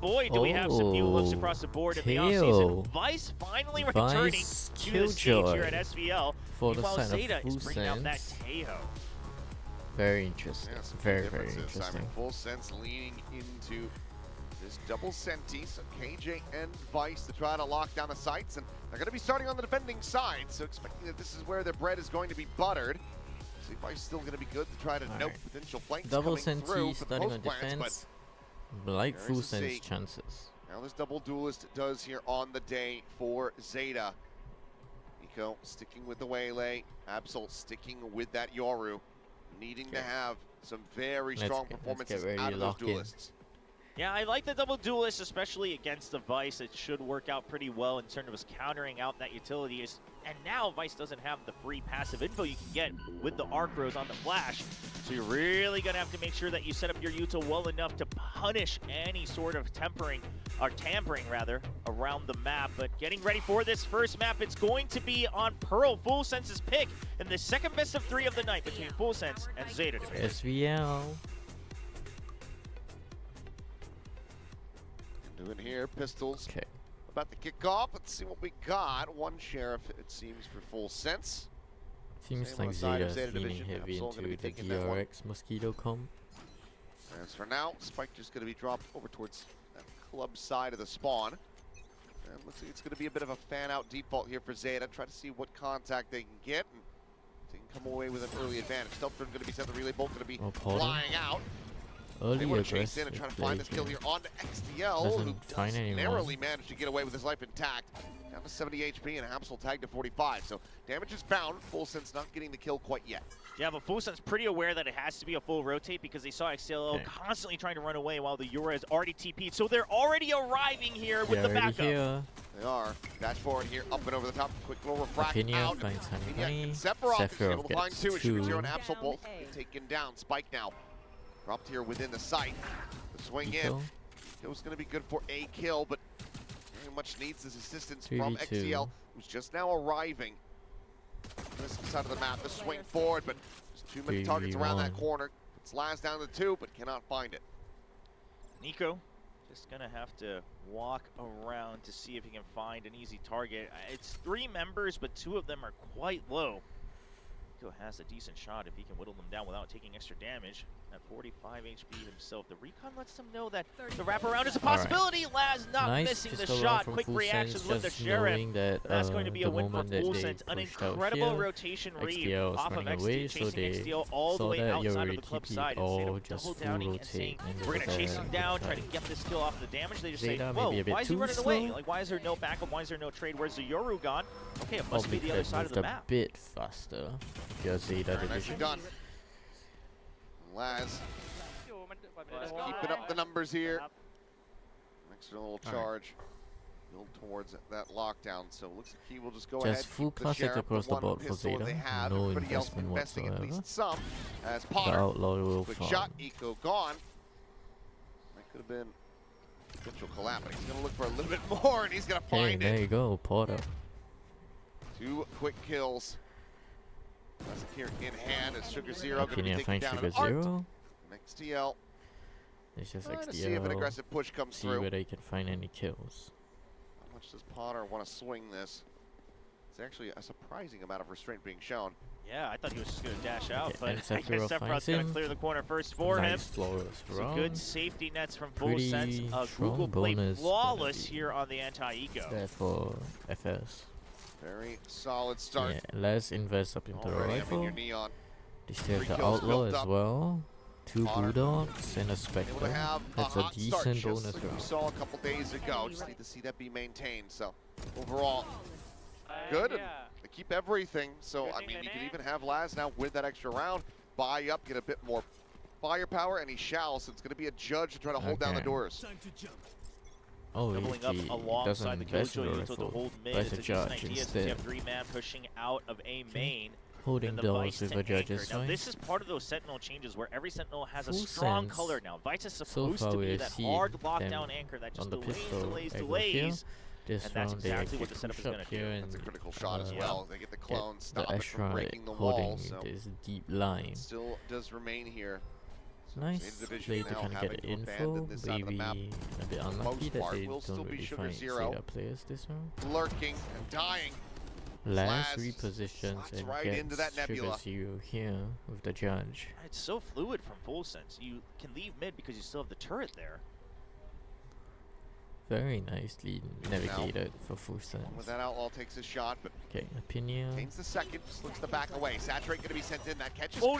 boy, do we have some new looks across the board in the offseason. Vice finally returning to the stage here at SVL. For the Meanwhile, sign ZETA of is Full bringing out that Sense. Tejo. Very interesting. Yeah, some very differences. interesting. I mean, Full Sense leaning into this double senti, so KJ and Vice to try to lock down the sites, and they're going to be starting on the defending side, so expecting that this is where their bread is going to be buttered. See if Vice still going to be good to try to note potential flanks double coming through senti for starting on post plans, defense. Like Full there's a Sense C. chances. Now this double duelist does here on the day for ZETA. Nico sticking with the waylay, Absol sticking with that Yoru, needing to have some very strong performances out of those duelists. Yeah, I like the double duelist, especially against the Vice. It should work out pretty well in terms of countering out that utility. And now Vice doesn't have the free passive info you can get with the arc rows on the flash. So you're really going to have to make sure that you set up your util well enough to punish any sort of tampering around the map. But getting ready for this first map, it's going to be on Pearl, Full Sense's pick in the second best of 3 of the night between Full Sense and ZETA. SVL. Doing here, pistols. Okay. About to kick off. Let's see what we got. One sheriff, it seems, for Full Sense. Seems like ZETA is leaning heavy into the DRX Mosquito comp. As for now, Spike just going to be dropped over towards that club side of the spawn. And looks like it's going to be a bit of a fan-out default here for ZETA. Try to see what contact they can get. And they can come away with an early advantage. Stealth going to be set. The relay bolt going to be flying out. They want to chase in and try to find this kill here on XDL, who does narrowly manage to get away with his life intact. Down to 70 HP and Absol tagged to 45. So damage is found. Full Sense not getting the kill quite yet. Yeah, but Full Sense pretty aware that it has to be a full rotate because they saw XDL constantly trying to run away while the Eura is already TP'd. So they're already arriving here with the backup. They are. Dash forward here, up and over the top. Quick little refract out. Sephiroth Sephiroth is able to find 2. Shooter and Absol both taken down. Spike now. Dropped here within the site. The swing in. It was going to be good for a kill, but very much needs this assistance from XCL, who's just now arriving. This side of the map, the swing forward, but there's too many targets around that corner. It's last down to 2, but cannot find it. Nico just going to have to walk around to see if he can find an easy target. It's 3 members, but 2 of them are quite low. Nico has a decent shot if he can whittle them down without taking extra damage. At 45 HP himself, the recon lets him know that the wraparound is a possibility. Laz not missing the shot. Quick reactions with the Sheriff. That's going to be a win for Full Sense. An incredible rotation read off of XD, chasing XDL all the way outside of the club side. Instead of double downing and saying, we're going to chase him down, try to get this kill off the damage, they just say, whoa, why is he running away? Like, why is there no backup? Why is there no trade? Where's the Yoru gone? Okay, it must be the other side of the map. A bit faster. ZETA division. Done. Laz keeping up the numbers here. Extra little charge. Build towards that lockdown. So it looks like he will just go ahead. Full classic across the board for ZETA. No investment whatsoever. At least some. As Potter. The outlaw will quick shot. Eco gone. That could have been potential calamity. He's going to look for a little bit more, and he's going to find it. There you go, Potter. 2 quick kills. That's here in hand as Sugar Zero going to be taking down Sugar an Zero. XTL. It's just Trying XTL. to see if an aggressive push comes through. See where they can find any kills. How much does Potter want to swing this? It's actually a surprising amount of restraint being shown. Yeah, I thought he was just going to dash out, but I guess Sephiroth's going to clear the corner first for him. So good safety nets from Full Sense. Google played flawless here on the anti-eco. There for FS. Very solid start. Yeah, let's invest up into the rifle. Neon. They still have the outlaw as well. 2 bulldogs and a spectre. That's a decent bonus round. We saw a couple days ago. Just need to see that be maintained. So overall, good. And they keep everything. So I mean, you could even have Laz now with that extra round, buy up, get a bit more firepower, and he shall. So it's going to be a judge to try to hold down the doors. Oh, doubling up alongside the Killjoy Util to hold mid. It's a decent idea since you have 3-man pushing out of a main. Holding doors with a judge's Now this is part of those Sentinel changes where every Sentinel has a strong color now. Vice is supposed to be that hard lockdown anchor that just delays. And that's exactly what the setup is going to do. That's a critical shot as well. They get the clone, stop it from breaking the wall. So this deep line. Still does remain here. Nice play to kind of get info. Maybe a bit unlucky that they don't really find ZETA players this round. Lurking and dying. Last repositions and right gets into that nebula. Sugar Zero here with the judge. It's so fluid from Full Sense. You can leave mid because you still have the turret there. Very nicely navigated for Full Sense. With that, Outlaw takes a shot, but okay, Opinion. Taints the second, just looks the back away. Saturate gonna be sent in. That catches oh,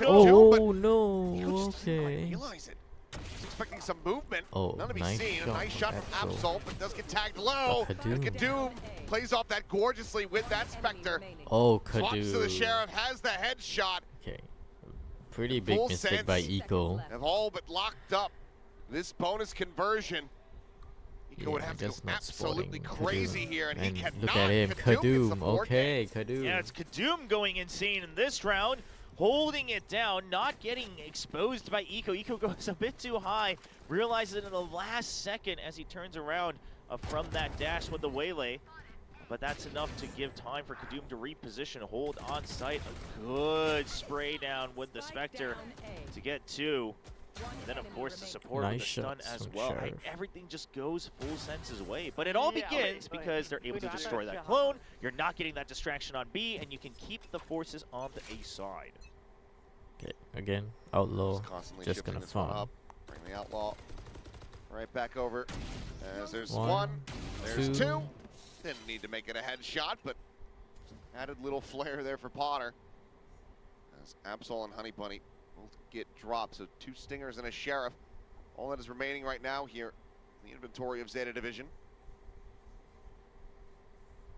no, okay. Realize it. He's expecting some movement. None to be seen. A nice shot from Absol, but does get tagged low. Kadoom plays off that gorgeously with that Spectre. Kadoom. Swaps to the Sheriff, has the headshot. Okay. Pretty big mistake by Eco. Have all but locked up this bonus conversion. Eco would have to go absolutely crazy here, and he cannot. Look at him, Kadoom. Okay, Kadoom. Yeah, it's Kadoom going insane in this round. Holding it down, not getting exposed by Eco. Eco goes a bit too high, realizes it in the last second as he turns around from that dash with the waylay. But that's enough to give time for Kadoom to reposition, hold on site. A good spray down with the Spectre to get two. And then, of course, the support with the stun as well. Hey, everything just goes Full Sense's way. But it all begins because they're able to destroy that clone. You're not getting that distraction on B, and you can keep the forces on the A side. Okay, again, Outlaw just gonna farm. Bring the Outlaw right back over. As there's one, there's two. Didn't need to make it a headshot, but added little flair there for Potter. As Absol and Honey Bunny both get dropped, so 2 Stingers and a Sheriff. All that is remaining right now here in the inventory of ZETA Division.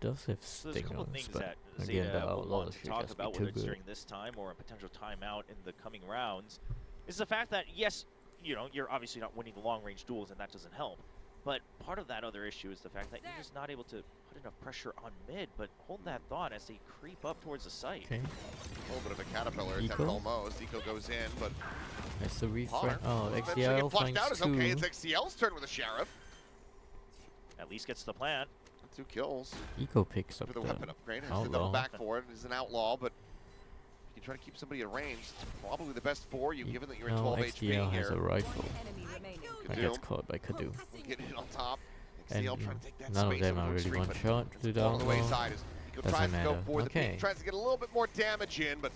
Does have so there's a couple of things that again, ZETA will want to talk about, whether it's during this time or a potential timeout in the coming rounds, is the fact that, yes, you know, you're obviously not winning the long-range duels, and that doesn't help. But part of that other issue is the fact that you're just not able to put enough pressure on mid, but hold that thought as they creep up towards the site. Okay. A little bit of a caterpillar attempt almost. Eco goes in, but that's the refresh. Oh, XCL finds out is okay. It's XCL's turn with a Sheriff. At least gets the plant. 2 kills. Eco picks up the weapon upgrade. Has to Outlaw. double back for it. He's an Outlaw, but you try to keep somebody at range. It's probably the best for you, given that you're in 12 HP here. has a rifle. That gets caught by Kadoom. Get it on top. And trying to take that none of them are really one shot to the on the wayside as Eco tries to go for the peak, tries to get a little bit more damage in, but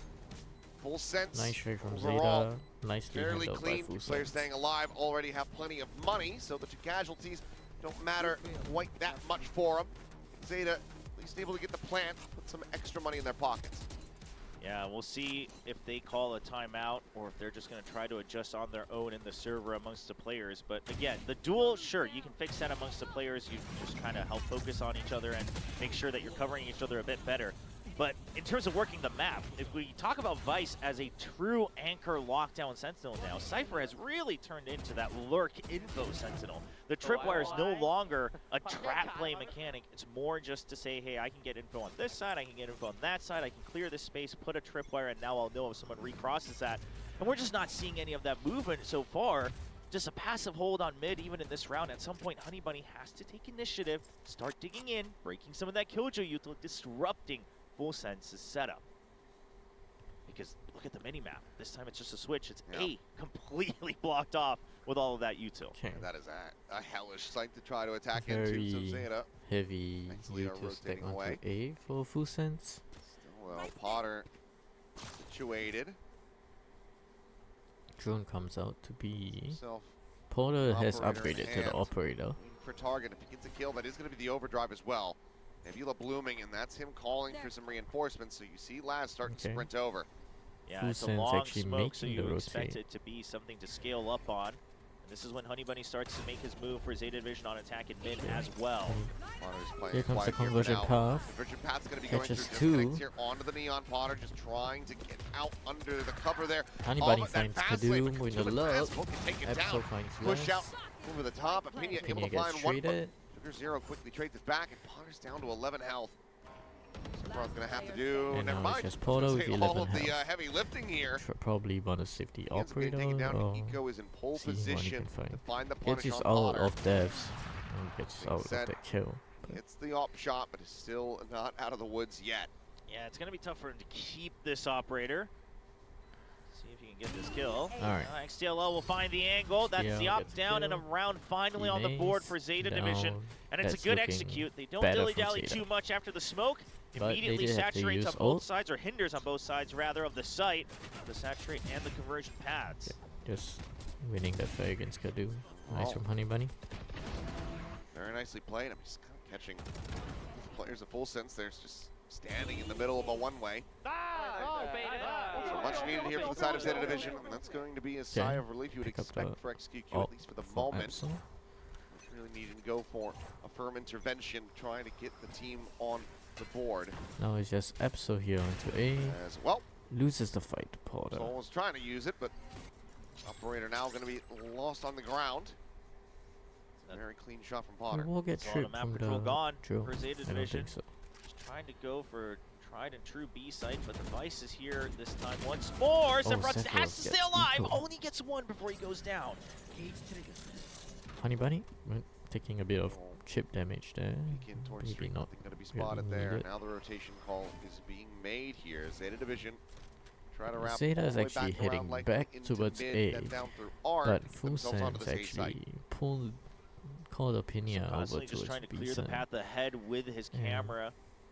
Full Sense. Nice trade from ZETA. Nicely fairly handled clean. by Full Players Sense. staying alive already have plenty of money, so that your casualties don't matter quite that much for them. ZETA at least able to get the plant, put some extra money in their pockets. Yeah, we'll see if they call a timeout or if they're just going to try to adjust on their own in the server amongst the players. But again, the duel, sure, you can fix that amongst the players. You can just kind of help focus on each other and make sure that you're covering each other a bit better. But in terms of working the map, if we talk about Vice as a true anchor lockdown sentinel now, Cypher has really turned into that lurk info sentinel. The tripwire is no longer a trap play mechanic. It's more just to say, hey, I can get info on this side, I can get info on that side, I can clear this space, put a tripwire, and now I'll know if someone recrosses that. And we're just not seeing any of that movement so far. Just a passive hold on mid, even in this round. At some point, Honey Bunny has to take initiative, start digging in, breaking some of that Killjoy util, disrupting Full Sense's setup. Because look at the mini-map. This time it's just a switch. It's A, completely blocked off with all of that util. Okay. That is a hellish sight to try to attack Very into. So ZETA heavy util stack onto A for Full Sense. Still well, Potter situated. Drone comes out to be. Porter has upgraded to the operator. For target, if he gets a kill, that is going to be the overdrive as well. Nebula blooming, and that's him calling for some reinforcements. So you see Laz starting to sprint over. Yeah, Full it's a Sense long actually smoke, so you making the expect it to be something to scale up on. And this is when Honey Bunny starts to make his move for ZETA Division on attack in mid as well. Here comes the conversion path. Conversion path's going to be going Catches through two. Here onto the Neon. Potter just trying to get out under the cover there. Honey Bunny finds Kadoom with the love. Absol finds Push out Laz. over the top. Opinion able to gets find one. traded. Sugar Zero quickly trades it back, and Potter's down to 11 health. So Brown's going to have to do. And never now it's mind. just Porter with 11 all of the health. heavy lifting here. Probably want to save the operator or Eco is in pole see what he position can to find the Gets punish his on out Potter. of deaths and gets out of the kill. It's the op shot, but is still not out of the woods yet. Yeah, it's going to be tough for him to keep this operator. See if he can get this kill. Alright. XTLL will find the angle. That's the op down and a round finally on the board for Zeta Division. And it's a good execute. They don't dilly-dally too much after the smoke. Immediately saturates on both sides, or hinders on both sides, rather, of the site. The saturate and the conversion paths. Yeah, just winning that fight against Kadu. Nice from Honey Bunny. Very nicely played. I'm just kind of catching players of full sense. There's just standing in the middle of a one-way. So much needed here for the side of Zeta Division, and that's going to be a sigh of relief you would expect for XQQ, at least for the moment. Really needing to go for a firm intervention, trying to get the team on the board. Now it's just Epso here onto A. As well. Loses the fight to Porter. Sol was trying to use it, but Operator now going to be lost on the ground. Very clean shot from Potter. We'll get tripped from the gone drill. for Zeta I don't Division. think so. Just trying to go for tried and true B site, but the Vice is here this time once more. Sephiroth has to stay alive. Only gets one before he goes down. Honey Bunny taking a bit of chip damage there. Maybe not going to be spotted there. Now the rotation call is being made here. Zeta Division try to wrap Zeta is actually heading back towards A, but Full Sense actually called Opinia over towards just trying to B clear the path ahead with his camera.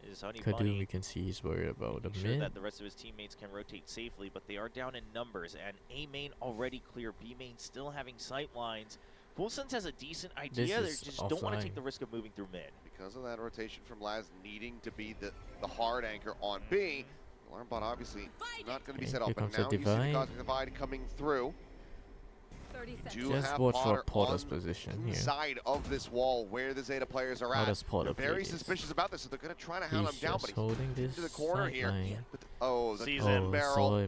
Is Honey Kadu, Bunny. we can see he's worried about the sure mid. That the rest of his teammates can rotate safely, but they are down in numbers, and A main already clear, B main still having sight lines. Full Sense has a decent idea, they just don't want to take the risk of moving through mid. Because of that rotation from Laz needing to be the hard anchor on B, Alarmbot obviously not going to be set up, and now you see the Cosmic Divide coming through. Just watch for Porter's position here. Side of this wall where the Zeta players are at. They're very suspicious about this, so they're going to try to hound him down, but he's into the corner here. Oh, the season barrel.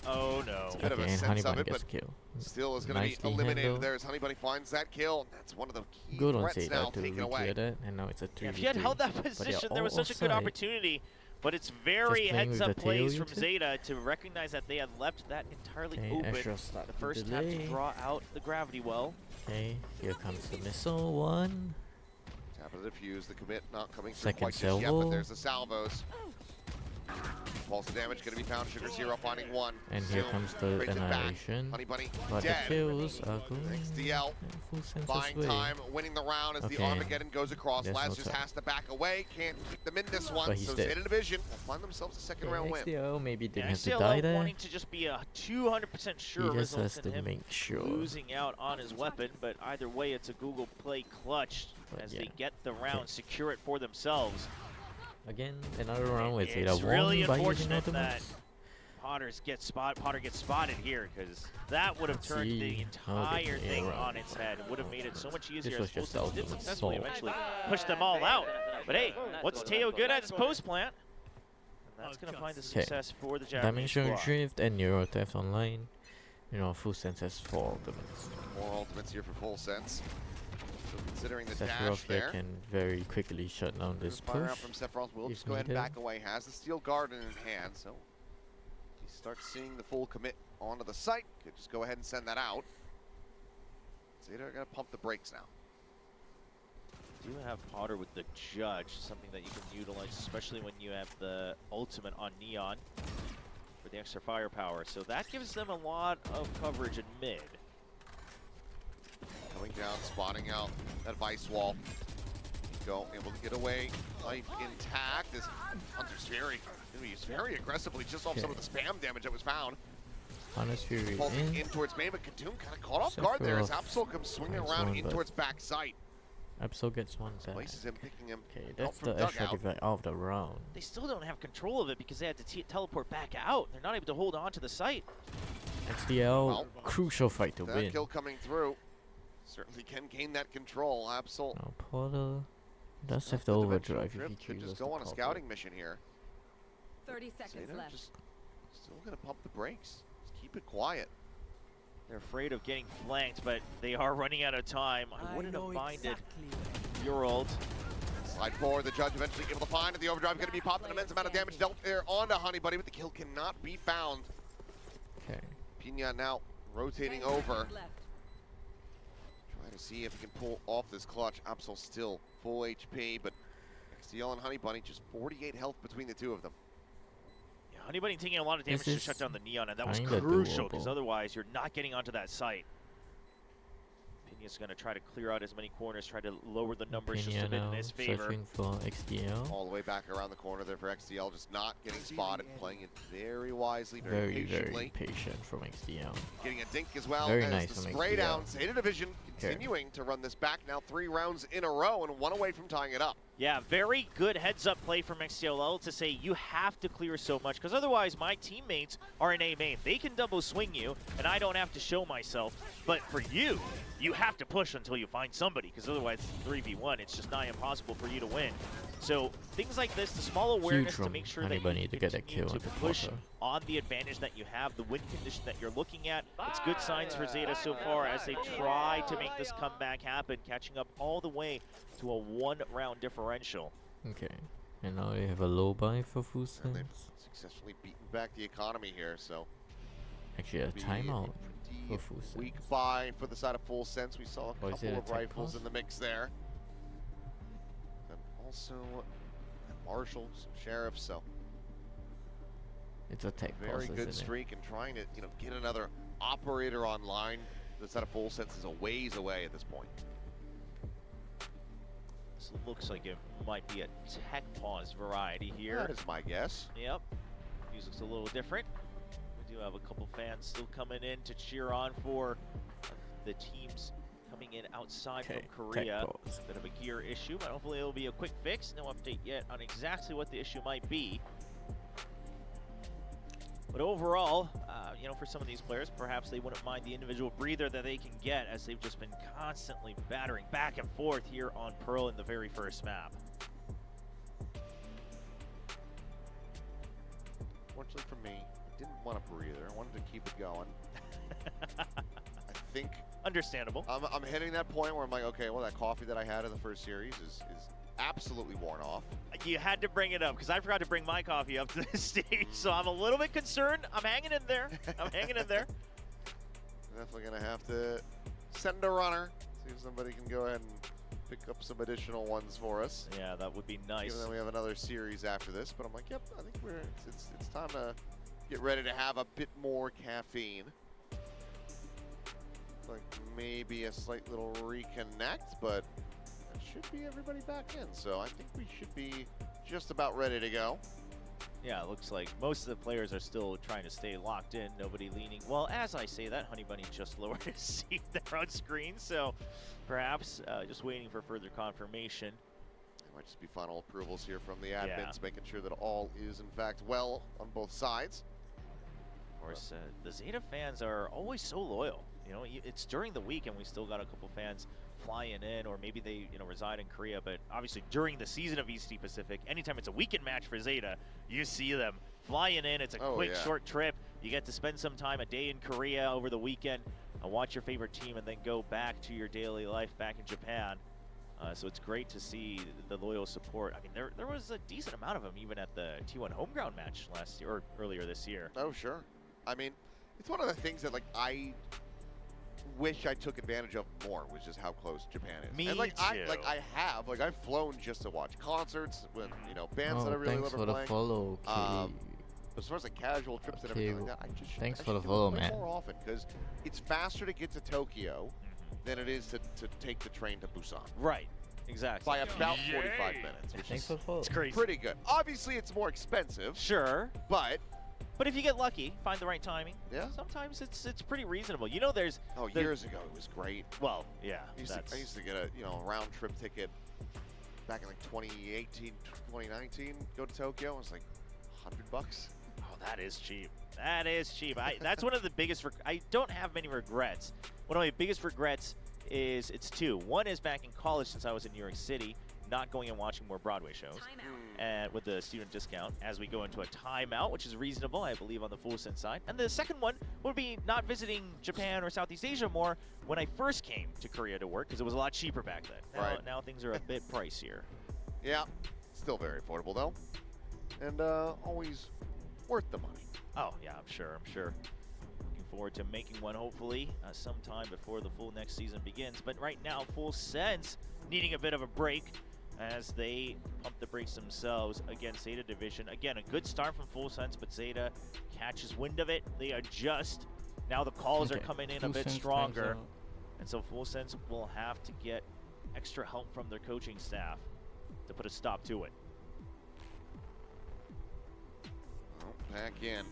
Oh no. It's a bit of a sense of it, but still is going to be eliminated there as Honey Bunny finds that kill. That's one of the key threats now taken away. And now it's a 3v3. If he had held that position, there was such a good opportunity. But it's very heads-up plays from Zeta to recognize that they had left that entirely open. The first time to draw out the gravity well. Okay, here comes the missile one. Tap of the defuse, the commit not coming through quite just yet, but there's the salvos. Pulse of damage going to be found. Sugar Zero finding one. And here comes the annihilation. Honey Bunny but dead. The kills are going. XDL buying time, winning the round as the Armageddon goes across. Laz just has to back away. Can't keep them in this one. So Zeta Division will find themselves a second round win. XDL maybe didn't have to die there. Wanting to just be a 200% sure he just has in to him make sure. losing out on his weapon, but either way it's a Google Play clutch as they get the round, secure it for themselves. Again, another round with Zeta. It's really unfortunate that Potter gets spotted here, because that would have turned the entire thing on its head. It would have made it so much easier. As Full Sense did successfully eventually push them all out. But hey, what's Teo good at? His post plant. And that's going to find the success for the Japanese Dimension squad. Drift and Euro Theft Online. You know, Full Sense has 4 ultimates. More ultimates here for Full Sense. So considering the Sephiroth dash there, can very quickly shut down this push. Fire out from Sephiroth will just go ahead and back away. Has the Steel Garden in hand, so he starts seeing the full commit onto the site. Could just go ahead and send that out. Zeta are going to pump the brakes now. Do have Potter with the Judge, something that you can utilize, especially when you have the ultimate on Neon for the extra firepower. So that gives them a lot of coverage in mid. Coming down, spotting out that Vice wall. Go, able to get away. Life intact as Hunter's Fury used very aggressively just off some of the spam damage that was found. Hunter's Fury pulsing in towards May, but Katoom kind of caught off guard there as Absol comes swinging around in towards back sight. Absol gets one back. Places him, picking him. Okay, that's the extra divide of the round. They still don't have control of it because they had to teleport back out. They're not able to hold on to the site. XDL, crucial fight to win. That kill coming through. Certainly can gain that control. Absol. Now Porter does have the overdrive if he could chooses just go on a scouting mission here. 30 seconds left. Just still gonna pump the brakes. Just keep it quiet. They're afraid of getting flanked, but they are running out of time. I wouldn't have minded your ult. Slide forward. The Judge eventually able to find it. The overdrive going to be popped. An immense amount of damage dealt there onto Honey Bunny, but the kill cannot be found. Okay. Pina now rotating over. To see if he can pull off this clutch. Absol still full HP, but XDL and Honey Bunny just 48 health between the two of them. Yeah, Honey Bunny taking a lot of damage to shut down the Neon, and that was kinda crucial, doable. because otherwise you're not getting onto that site. Pinia's going to try to clear out as many corners, try to lower the numbers just a Pina bit in now his favor. searching for XDL. All the way back around the corner there for XDL, just not getting spotted, playing it very wisely, Very patiently. patient from XDL. Getting a dink as well. Very as nice the from spray XDL. down. ZETA Division continuing to run this back now 3 rounds in a row and 1 away from tying it up. Yeah, very good heads-up play from XTLL to say you have to clear so much, because otherwise my teammates are in A main. They can double swing you, and I don't have to show myself. But for you, you have to push until you find somebody, because otherwise 3v1, it's just nigh impossible for you to win. So things like this, the small awareness to make sure that you to get a continue kill to on the push quarter. on the advantage that you have, the win condition that you're looking at. It's good signs for ZETA so far as they try to make this comeback happen, catching up all the way to a 1-round differential. Okay, and now they have a low buy for Full And they've Sense. successfully beaten back the economy here, so Actually, a be timeout pretty for Full weak Sense. buy for the side of Full Sense. We saw a Or is couple it a of tech rifles pause? in the mix there. And also marshals, sheriffs, so It's a tech very pause, good isn't streak and trying to, get another operator online. The side of Full Sense is a ways away at this point. This looks like it might be a tech pause variety here. That is my guess. Yep. Music's a little different. We do have a couple fans still coming in to cheer on for the teams coming in outside Okay, from tech Korea. pause. Bit of a gear issue, but hopefully it'll be a quick fix. No update yet on exactly what the issue might be. But overall, for some of these players, perhaps they wouldn't mind the individual breather that they can get, as they've just been constantly battering back and forth here on Pearl in the very first map. Fortunately for me, I didn't want a breather. I wanted to keep it going. I think Understandable. I'm hitting that point where I'm like, okay, well, that coffee that I had in the first series is absolutely worn off. You had to bring it up, because I forgot to bring my coffee up to this stage, so I'm a little bit concerned. I'm hanging in there. I'm hanging in there. Definitely gonna have to send a runner, see if somebody can go ahead and pick up some additional ones for us. Yeah, that would be nice. Even though we have another series after this, but I'm like, yep, I think it's time to get ready to have a bit more caffeine. Like maybe a slight little reconnect, but it should be everybody back in. So I think we should be just about ready to go. Yeah, it looks like most of the players are still trying to stay locked in. Nobody leaning. Well, as I say that, Honey Bunny just lowered his seat there on screen, so perhaps just waiting for further confirmation. It might just be final approvals here from the admins, Yeah. making sure that all is in fact well on both sides. Of course, the ZETA fans are always so loyal. It's during the week, and we still got a couple fans flying in, or maybe they reside in Korea. But obviously, during the season of ECT Pacific, anytime it's a weekend match for ZETA, you see them flying in. It's a quick, short trip. You get to spend some time, a day in Korea over the weekend, and watch your favorite team, and then go back to your daily life back in Japan. So it's great to see the loyal support. I mean, there was a decent amount of them even at the T1 homeground match last year, or earlier this year. Oh, sure. I mean, it's one of the things that I wish I took advantage of more, was just how close Japan is. Me and too. I've flown just to watch concerts with bands that I really thanks love for the playing. follow, As far as casual trips and everything like that, I just thanks I for the should do it follow, way man. more often, because it's faster to get to Tokyo than it is to take the train to Busan Right. Exactly. by about 45 minutes, which Thanks is for the follow. It's crazy. pretty good. Obviously, it's more expensive, Sure. but But if you get lucky, find the right timing. Yeah. Sometimes it's pretty reasonable. There's years ago it was great. well, yeah. I used to get a round trip ticket back in like 2018, 2019. Go to Tokyo. It was like $100. Oh, that is cheap. That is cheap. That's one of the biggest. I don't have many regrets. One of my biggest regrets is it's two. One is back in college, since I was in New York City, not going and watching more Broadway shows, and with the student discount, as we go into a timeout, which is reasonable, I believe, on the Full Sense side. And the second one would be not visiting Japan or Southeast Asia more when I first came to Korea to work, because it was a lot cheaper back then. Now things are a bit pricier. Yeah, still very affordable though, and always worth the money. Oh yeah, I'm sure. Looking forward to making one, hopefully, sometime before the full next season begins. But right now, Full Sense needing a bit of a break. as they pump the brakes themselves against ZETA Division. Again, a good start from Full Sense, but ZETA catches wind of it. They adjust. Now the calls are coming in a bit stronger. And so Full Sense will have to get extra help from their coaching staff to put a stop to it. Well, back in.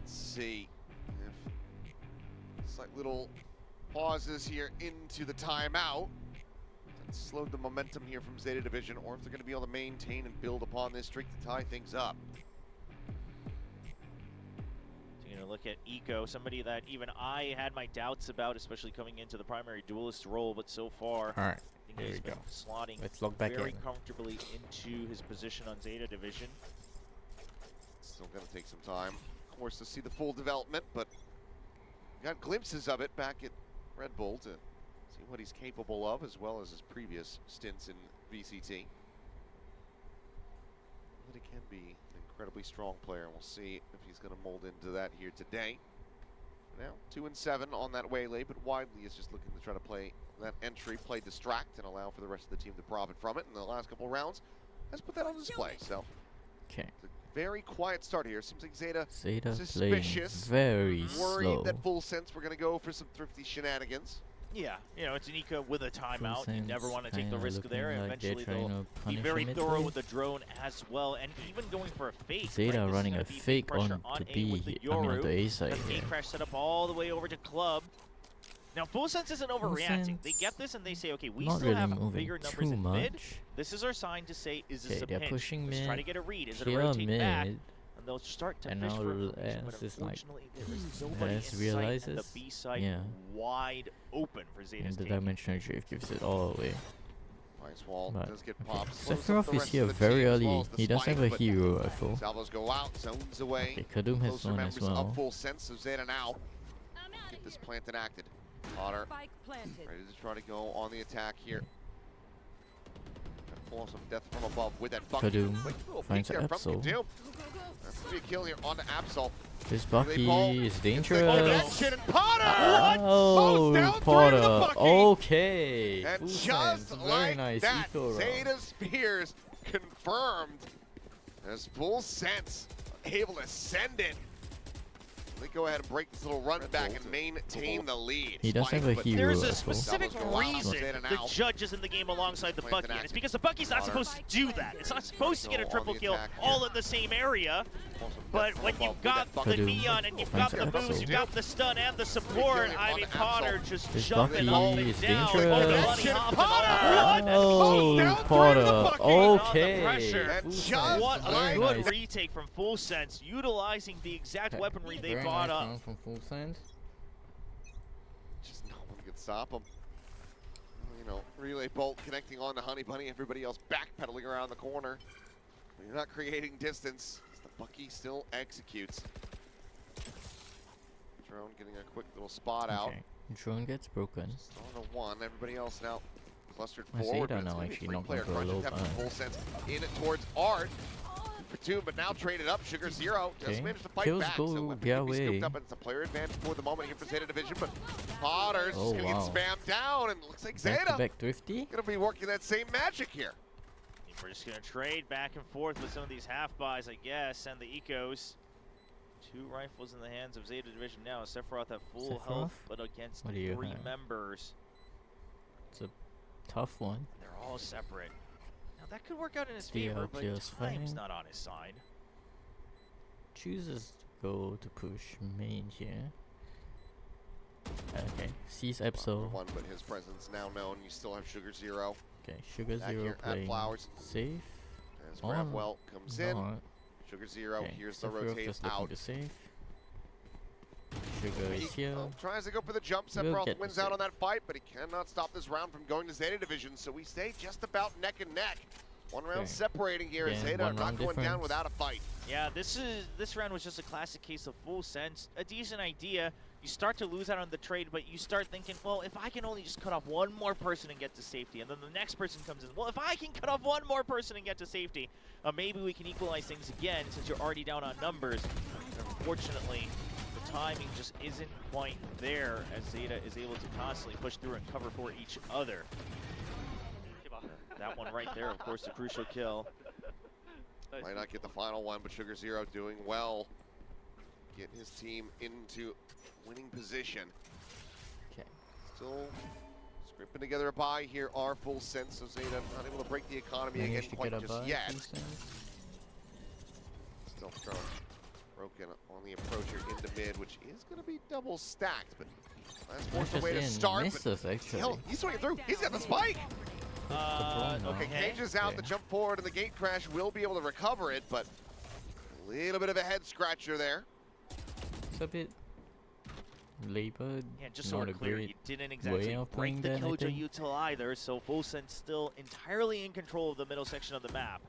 Let's see if slight little pauses here into the timeout. That slowed the momentum here from ZETA Division, or if they're going to be able to maintain and build upon this streak to tie things up. Taking a look at Eco, somebody that even I had my doubts about, especially coming into the primary duelist role, but so far, All right, I think here he's we been go. slotting Let's log back very in. comfortably into his position on ZETA Division. Still going to take some time, of course, to see the full development, but got glimpses of it back at Red Bull to see what he's capable of, as well as his previous stints in VCT. But he can be an incredibly strong player, and we'll see if he's going to mold into that here today. Now 2-7 on that waylay, but Widely is just looking to try to play that entry, play distract, and allow for the rest of the team to profit from it. In the last couple of rounds, has put that on display. So, Okay. it's a very quiet start here. Seems like ZETA ZETA suspicious, playing very worried slow. that Full Sense we're going to go for some thrifty shenanigans. Yeah, you know, it's an Eco with a timeout. You never want to take the Kinda risk there. looking like Eventually they're trying they'll to be punish very him thorough mid-lane. with the drone as well, and even going for a fake. ZETA right? This is running gonna a be big fake pressure on to A B, with the I mean on the A Yoru. side Got the here. gate crash set up all the way over to Club. Now Full Sense isn't overreacting. They get this and they say, okay, we Not still really have moving bigger numbers too in mid. much. This is our sign to say, is this Okay, a they're pinch? pushing Let's try mid, to get a read. Is it a clear rotate back? mid, And they'll start to and fish now for information, but S is like, unfortunately there is nobody in S sight, and the realizes, B side yeah. wide open for and ZETA's the team. dimensional drift gives it all away. Nice wall, But, does get okay. popped. Slows up the Sephiroth is rest here of the very team, as early. well as the He doesn't spike, have a but hero rifle. Salvos go out, zones away. Okay, Kadum has Closer one as members well. of Full Sense of ZETA now. Get this plant enacted. Otter Spike planted. ready to try to go on the attack here. Gonna pull off some death from above with that bucket. Kadum Quick little peek finds there from Absol. Kadum. That's gonna be a kill here on to Absol. This They ball. Bucky is It's the dangerous. connection, and Potter! Oh, Mows down three Potter. with the Bucky. Okay. And Full just sense. Very like nice that, eco round. ZETA Spears confirmed as Full Sense able to send it. They go ahead and break this little run back and maintain the lead. He does Spike, have a but hero There's a rifle. specific Salvos go out, reason ZETA the now. judge is in the game alongside the Plant Bucky, and and it's active. because the Bucky's not Otter. supposed to do that. It's not supposed to get a Go on triple the kill attack all here. in the same area. Pull some But death when from you've above got with that the Bucky. Kadum neon and you've finds got the Absol. boost, you've got the stun and the support, killing I on mean, the Potter Absol. just This jumping Bucky up is and down. dangerous. Bunny Connection, hopping Potter! off the Oh, Down three to the Potter. Bucky. Okay. pressure. And Full just sense. What a Very good nice. retake from Full Sense, utilizing the exact Okay. weaponry they Very brought nice up. round from Full sense. Just no one could stop him. You know, relay bolt connecting on to Honey Bunny. Everybody else backpedaling around the corner. But you're not creating distance. The Bucky still executes. Drone getting a quick little spot out. Okay. Drone gets broken. Just on to one. Everybody else now clustered I see forward. that but it's now, gonna be a actually, three-player not going crunch for a attempt low from buy. Full Sense in it towards Art. For two, but now traded up. Sugar Zero just Okay. managed to fight Kills back. go So weapon their can be scooped way. up, and it's a player advantage for the moment here for ZETA Division. But Potter's Oh, just gonna wow. get spammed down, and it looks like Back to ZETA back thrifty. gonna be working that same magic here. We're just going to trade back and forth with some of these half buys, I guess, and the Ecos. Two rifles in the hands of ZETA Division now. Sephiroth at full health, Sephiroth? but against What do you 3 have? members. It's a tough one. They're all separate. Now that could work out in his Steel favor, but kills time's fine. not on his side. Chooses to go to push main here. Okay, sees Number Absol. one, but his presence now known. You still have Sugar Zero. Okay, Sugar Back Zero here at playing Flowers. safe. As On. Bravwell comes in. Not. Sugar Zero, Okay, here's the Sephiroth rotate just looking out. to save. Sugar is He here. tries to go for the jump. We'll Sephiroth get wins the out save. on that fight, but he cannot stop this round from going to ZETA Division, so we stay just about neck and neck. One round Okay. separating here as Again, ZETA are one not round going down difference. without a fight. Yeah, this round was just a classic case of Full Sense. A decent idea. You start to lose out on the trade, but you start thinking, well, if I can only just cut off one more person and get to safety, and then the next person comes in, well, if I can cut off one more person and get to safety, maybe we can equalize things again since you're already down on numbers. Unfortunately, the timing just isn't quite there as ZETA is able to constantly push through and cover for each other. That one right there, of course, the crucial kill. Might not get the final one, but Sugar Zero doing well. Getting his team into winning position. Okay. Still scraping together a buy here. Are full sense, so ZETA not able to break the economy again Managed to quite get a just buy, yet. full sense. Still thrown broken on the approach here into mid, which is going to be double stacked, but that's forced the way to start. Misses, actually. Hell, he's swinging through. He's got the spike. Okay, Cage is out. The jump forward and the gate crash will be able to recover it, but a little bit of a head scratcher there. It's a bit labored. Yeah, just so we're clear, you didn't exactly break the Killjoy util either, so Full Sense still entirely in control of the middle section of the map.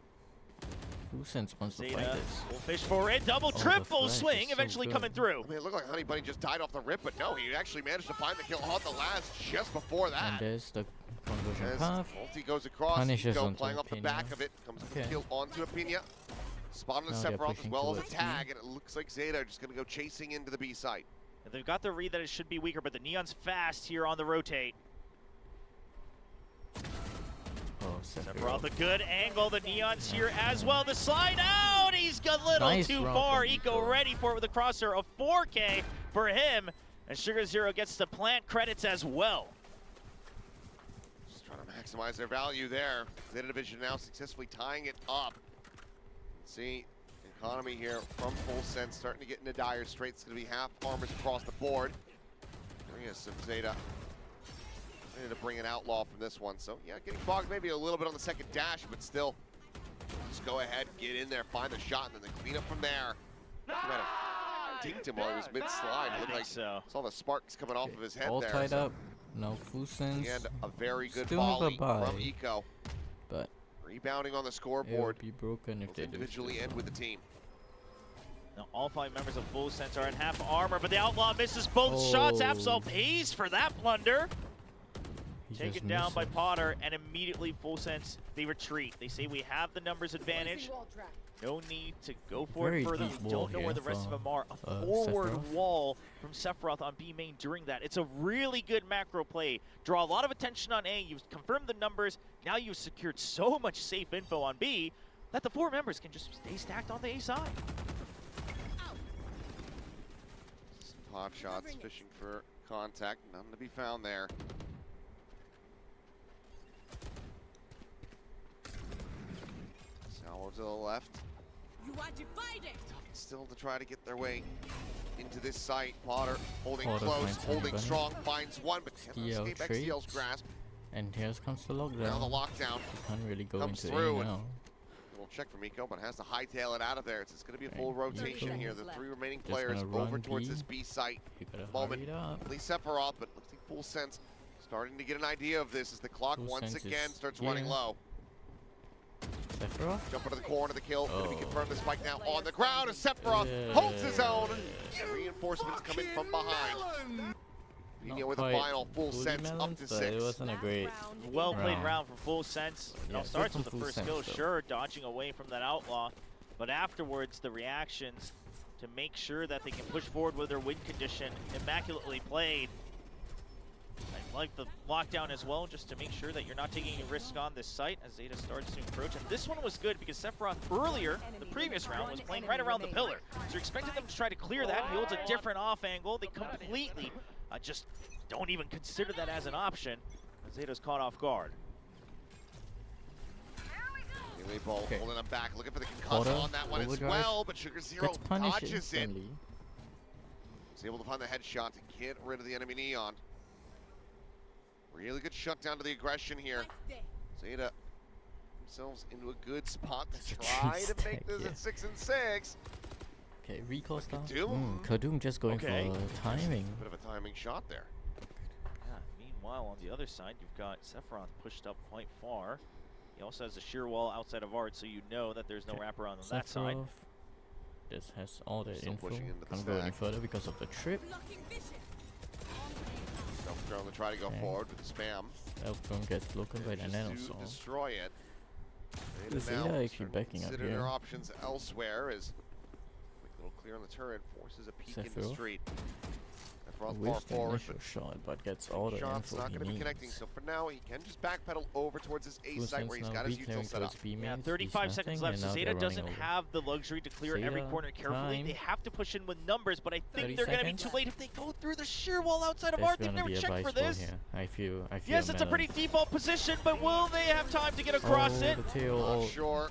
Full Sense wants to fight ZETA this. will fish for it, double, triple swing, eventually coming through. I mean, it looked like Honey Bunny just died off the rip, but no, he actually managed to find the kill on the last just before that. And there's the conversion As path. Ulti goes across, Punishes Nico onto playing off the Apina. back of it, comes with the kill onto Apina. Spot on the Now they're Sephiroth as pushing well as a towards tag, and it looks like ZETA are just going to go chasing into the B site. And they've got the read that it should be weaker, but the Neon's fast here on the rotate. Oh, Sephiroth, a good angle. The Neon's here as well. The slide out. He's got a little Nice too run far. from Eco Nico. ready for it with a crosshair of 4K for him. And Sugar Zero gets to plant credits as well. Just trying to maximize their value there. ZETA Division now successfully tying it up. See, economy here from Full Sense starting to get into dire straits. It's going to be half armors across the board. There is some ZETA. Ready to bring an outlaw from this one. So, yeah, getting bogged maybe a little bit on the second dash, but still, just go ahead, get in there, find the shot, and then the clean up from there. He might have dinked him while he was mid-slide. I Looked think like so. saw the sparks coming off of his head all there. tied So, up. No Full Sense. and a very good Still have a volley buy, from Eco. but Rebounding on the it scoreboard. would be broken if Both they do individually this and one. with the team. Now, all 5 members of Full Sense are in half armor, but the Outlaw misses both shots. Absol pays for that blunder. He Taken just down by misses. Potter, and immediately Full Sense, they retreat. They say we have the numbers advantage. No need to go for Very it further. deep We wall don't know where the here rest of from, them are. A forward Sephiroth. wall from Sephiroth on B main during that. It's a really good macro play. Draw a lot of attention on A. You've confirmed the numbers. Now you've secured so much safe info on B that the 4 members can just stay stacked on the A side. Some pop shots, fishing for contact. None to be found there. Salvo to the left. You are divided. Still to try to get their way into this site. Potter holding Potter close, finds holding everybody. strong, finds one, but cannot Steel escape trades. XTL's grasp. And here comes the Now the lockdown. lockdown. Can't really go comes into through A and- now. Little check from Eco, but has to hightail it out of there. It's going to be a full Okay. rotation Nico. here. The 3 remaining Just players gonna over run towards B. this B site. You gotta Moment. hurry it up. At least Sephiroth, but looks like Full Sense starting to get an idea of this as the clock Full once Sense again is starts running here. low. Sephiroth? Jump into the corner, the kill, going to be Oh. confirmed. The spike now on the ground as Sephiroth holds his own. And reinforcements coming from behind. Pino with the quite final Full fully Sense up melons, to but it 6. wasn't a great. Well played Round. round from Full Sense. It Yeah, all good starts from with the Full first Sense, kill, though. sure, dodging away from that Outlaw. But afterwards, the reactions to make sure that they can push forward with their win condition, immaculately played. I like the lockdown as well, just to make sure that you're not taking any risk on this site as ZETA starts to encroach. And this one was good because Sephiroth earlier, the previous round, was playing right around the pillar. So you're expecting them to try to clear that. He holds a different off angle. They completely just don't even consider that as an option. ZETA's caught off guard. Melee ball Okay. holding him back, looking for the concuss Potter, on that one as overdrive. well, but Sugar Zero Gets punished dodges it. instantly. He's able to find the headshot to get rid of the enemy Neon. Really good shutdown to the aggression here. ZETA themselves into a good spot to That's a try tree to make stack, this yeah. at 6 and 6. Okay, recall style. Kadoom. Kadoom just going Okay. for timing. Bit of a timing shot there. Yeah, meanwhile, on the other side, you've got Sephiroth pushed up quite far. He also has a sheer wall outside of Art, so you know that there's no Okay. wraparound on that side. Sephiroth just has all the Still info. pushing into the Can't go any stack. further because of the trip. Self-drone to try to go Okay. forward with the spam. Elfstone gets broken by the Just nano to saw. destroy it. Is ZETA now ZETA actually starting to backing up consider here? their options elsewhere as quick little clear on the turret forces a peek into Sephiroth. street. far with the forward. initial shot, but gets all the Shot's info not he going to be needs. connecting, so for now he can just backpedal over towards his A Full site where sense he's now got his declaring util set up. towards B Yeah, mains, 35 seconds left, so Zeta doesn't have the luxury to clear every Zeta, corner carefully. time. They have to push in with numbers, but I 30 think they're going to be seconds. too late if they go through the sheer wall outside of There's art. They've gonna never be a checked vice for ball this. here. I feel Yes, it's a pretty default position, but will they have time to get across it? The tail, Not sure.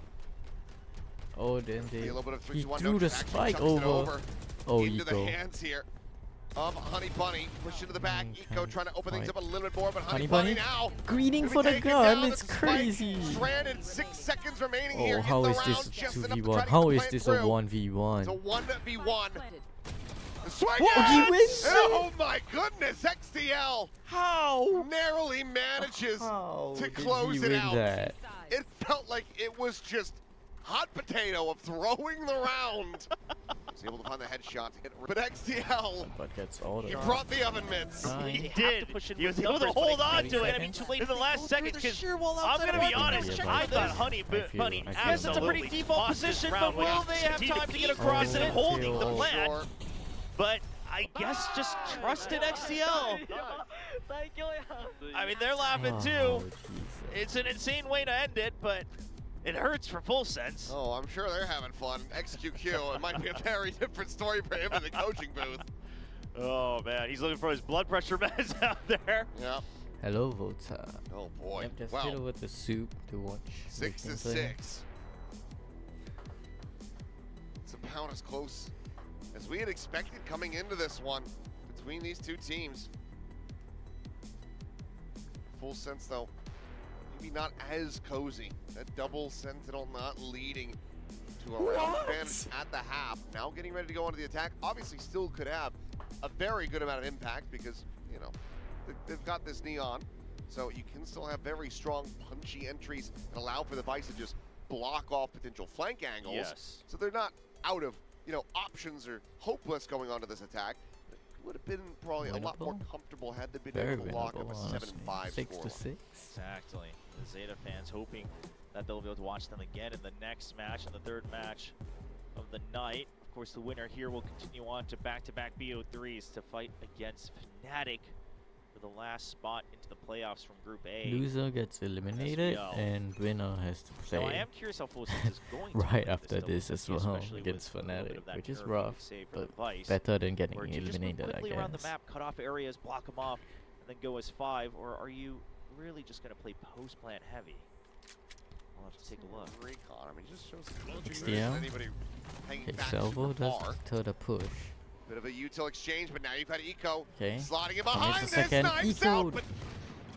oh, then Be a little bit of 3 he 2 1 threw the actually spike chucks it over. Oh, into the Eco. hands here of Honey Bunny. Push into the back. Eco Okay. trying to open things up Right. a little bit more, but Honey Honey Bunny Bunny now greeting gonna for be the taken gun. down. It's It's a spike. crazy. Stranded, 6 seconds remaining here. Oh, in how the is round, this just enough to 2v1? try to How get the is plant this through. a 1v1? It's a 1v1. Planted. Swing Whoa, he it! wins it! Oh my goodness, XDL How? narrowly manages How to did close he it win out. that? It felt like it was just hot potato of throwing the round. Was able to find the headshot to get it, but XDL, But gets all the he brought the oven mitts. Nine. He He did. He was able to hold on to it. 30 Too late in the last second because I'm outside going of to be Arkham. honest. Yeah, I but thought Honey I feel absolutely that's a pretty default lost this position, round but will with they have time to get across Oh, it? Holding the tail. plant, Sure. but I guess just trusted XCL. I mean, they're laughing Oh, too. Jesus. It's an insane way to end it, but it hurts for Full Sense. Oh, I'm sure they're having fun. XQQ, it might be a very different story for him in the coaching booth. Oh man, he's looking for his blood pressure meds out there. Yeah. Hello, Vota. Oh boy. Yep, just Well, hit it with the soup to watch. 6 to Viking play. 6. It's about as close as we had expected coming into this one between these two teams. Full Sense though, maybe not as cozy. That double Sentinel not leading to a round advantage at the half. Now getting ready to go into the attack. Obviously still could have a very good amount of impact because, you know, they've got this neon. So you can still have very strong punchy entries and allow for the Vice to just block off potential flank angles. Yes. So they're not out of, you know, options or hopeless going onto this attack. It would have been probably a lot more Winnable. comfortable had they been Very able to lock up winnable, a honestly. 7-5 6 to scoreline. 6. Exactly. The Zeta fans hoping that they'll be able to watch them again in the next match and the third match of the night. Of course, the winner here will continue on to back-to-back BO3s to fight against Fnatic for the last spot into the playoffs from Group A. Loser gets eliminated, SVL. and winner has to Now, I play am curious how Full Sense is going to right win after double this as VP, well especially against with a little bit Fnatic, of that which is nerve you rough, could say for but the Vice. better than getting Or do you just move eliminated, I quickly around the guess. map, cut off areas, block them off, and then go as 5, or are you really just going to play post-plant heavy? We'll have to take a look. Recon, I mean, just shows no XDL. anybody hanging Okay, back Salvo super does far. to the push. Bit of a util exchange, but now you've got Eco Okay. slotting him Comes behind the this, second. knives Eco out, but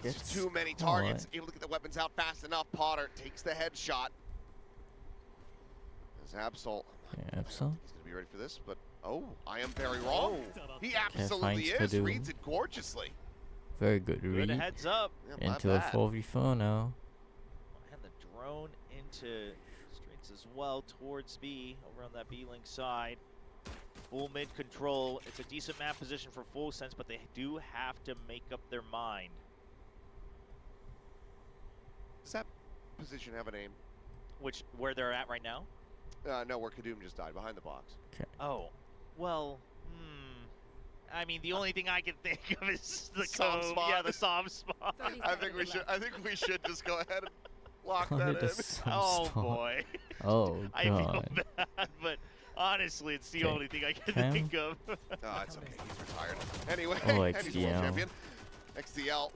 gets just too many caught. targets. Able to get the weapons out fast enough. Potter takes the headshot. There's Absol. Yeah, I don't Absol. think he's gonna be ready for this, but oh, I am very wrong. He absolutely finds is. Kadu. Reads it gorgeously. Very good Good read. heads up. Yeah, not Into a bad. 4v4 now. And the drone into streets as well towards B, over on that B-link side. Full mid control. It's a decent map position for Full Sense, but they do have to make up their mind. Does that position have a name? Where they're at right now? No, where Kadum just died, behind the box. Oh, well, I mean, the only thing I can think of is the Som cove. spot. Yeah, the Som spot. 30 I think we seconds should. left. I think we should just go ahead and lock Call that it a in. some Oh spot. boy. Oh I feel god. bad, but honestly, it's the Okay. only thing I can Cam? think of. Oh, it's okay. He's retired. Anyway, Oh, and he's world XDL. champion. XDL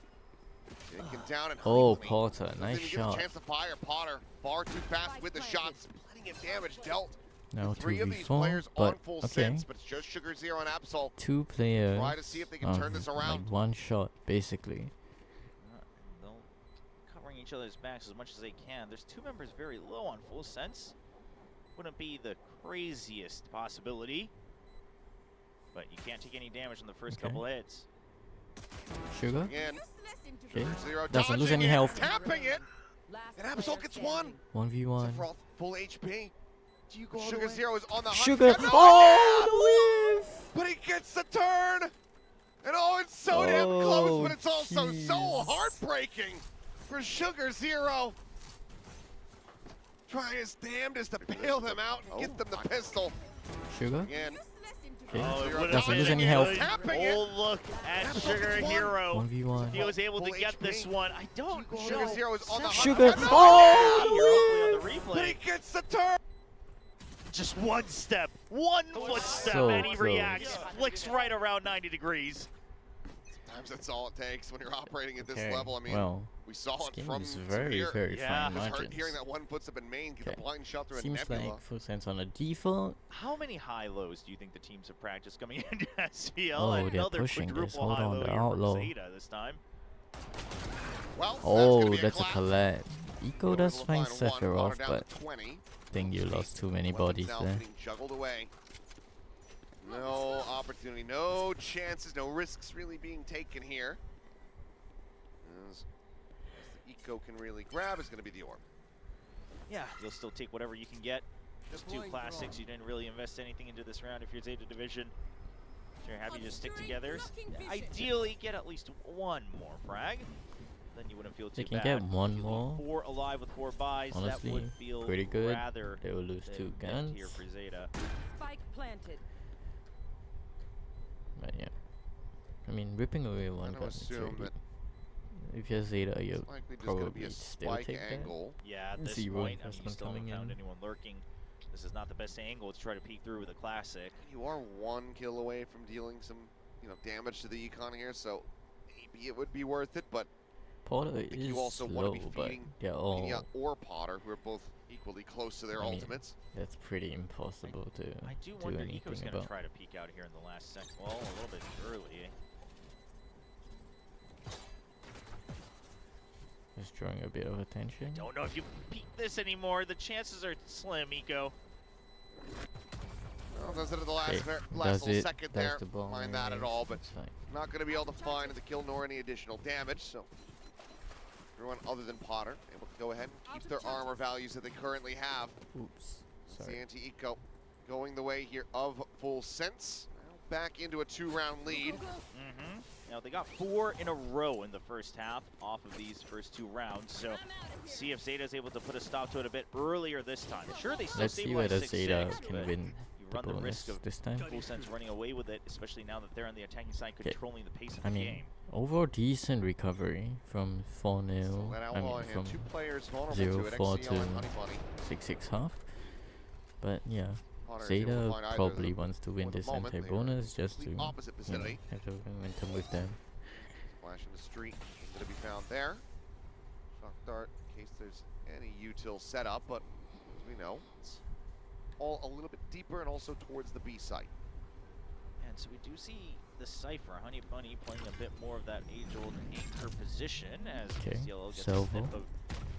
taken down and Oh, Honey Porter, doesn't nice even get a shot. chance to fire. Potter far too fast with the shots. Plenty of damage dealt. Now Three of these 2v4, players on but full okay. sense, but it's just Sugar Zero and Absol. 2 players. Try to see if they can turn this around. Like 1 shot, basically. They'll covering each other's backs as much as they can. There's 2 members very low on Full Sense. Wouldn't be the craziest possibility, but you can't take any damage on the first Okay. couple hits. Sugar? Again, Okay. Sugar Zero Doesn't lose dodging any it, health. tapping it, Last and player Absol gets one. standing. 1v1. Sephiroth, full HP. Do you go all the Sugar way? Zero is on the hunt. Sugar! He's got no idea! Oh, the whiff! But he gets the turn! And oh, it's so damn close, Oh, but it's also so jeez. heartbreaking for Sugar Zero. Trying his damnedest to bail them out and get them the pistol. Sugar? Again, Okay. Oh, it would Doesn't have lose been any a health. good old look at Sugar Hero. 1v1. He was able to Full get this HP. one. I don't Sugar know. Zero is on the Sugar. hunt. Oh, Hopefully on the But he replay. gets the turn. Just one step, one footstep, So and he close. reacts, flicks right around 90 degrees. Sometimes that's all it takes when you're operating at this Okay, level. I mean, well, we saw this it game from is very, here. very Yeah. fine It was hurt margins. hearing that one footstep in main, get Okay. the blind shot through a Seems nebula. like Full Sense on a default. How many high-lows do you think the teams have practiced coming into SVL? Oh, they're Another pushing this. quadruple Hold on, high-low the here from outlaw. ZETA this time. Well, Oh, that's that's a collapse. collab. Eco Goes does to the find final one, Sephiroth, brought her down but to 20. I think you lost too many Weapons bodies now there. getting juggled away. No opportunity, no chances, no risks really being taken here. As the eco can really grab is going to be the orb. Yeah, you'll still take whatever you can get. Just two classics. You didn't really invest anything into this round if you're Zeta Division. So you're happy to just stick together. Ideally, get at least one more frag. Then you wouldn't feel too They can bad. get one You leave more. 4 alive with 4 buys. Honestly, that would feel pretty good. rather They will lose than 2 dead guns. here for Zeta. Spike planted. But yeah. I mean, ripping away one I'm gun going is to assume really... that If you're Zeta, you're it's likely just going to be probably a still spike take that. angle. Yeah, at this Zero point, I mean, you investment still haven't coming found in. anyone lurking. This is not the best angle to try to peek through with a classic. You are 1 kill away from dealing some, damage to the econ here, so maybe it would be worth it, but Porter think is you also want slow, to be but feeding they're all... Mania or Potter, who are both equally close to their I mean, ultimates. That's pretty impossible to I do do wonder anything Eco's going to about. try to peek out here in the last second. Well, a little bit early. Just drawing a bit of attention. Don't know if you peek this anymore. The chances are slim, Eco. Well, does it at the last, Okay, last does little it, second does there. the ball Mind that at range, all, but it's fine. not going to be able to find the kill nor any additional damage, so everyone other than Potter able to go ahead and keep their armor values that they currently have. Oops, It's the sorry. anti-eco going the way here of Full Sense. Now back into a 2-round lead. Mm-hmm. Now, they got 4 in a row in the first half off of these first 2 rounds, so see if Zeta's able to put a stop to it a bit earlier this time. Sure, they still Let's see stabilize whether 6-6, Zeta but can win you the run the bonus risk of this time. Full Sense running away with it, especially now that they're on the attacking side, Okay. controlling the pace of I the mean, game. overall decent recovery from 4-0. So that I outlaw mean, in hand, from 2 players vulnerable 0-4 to it, XCL to and Honey Bunny. 6-6 half. But yeah, Potter is able to Zeta find either of probably them. wants to win For the this moment, they are anti-bonus just to the opposite vicinity. have the momentum with them. Flash in the street is going to be found there. Shock dart in case there's any util set up, but as we know, it's all a little bit deeper and also towards the B site. And so we do see the Cypher, Honey Bunny, playing a bit more of that age-old anchor position as Okay, CLO gets Salvo.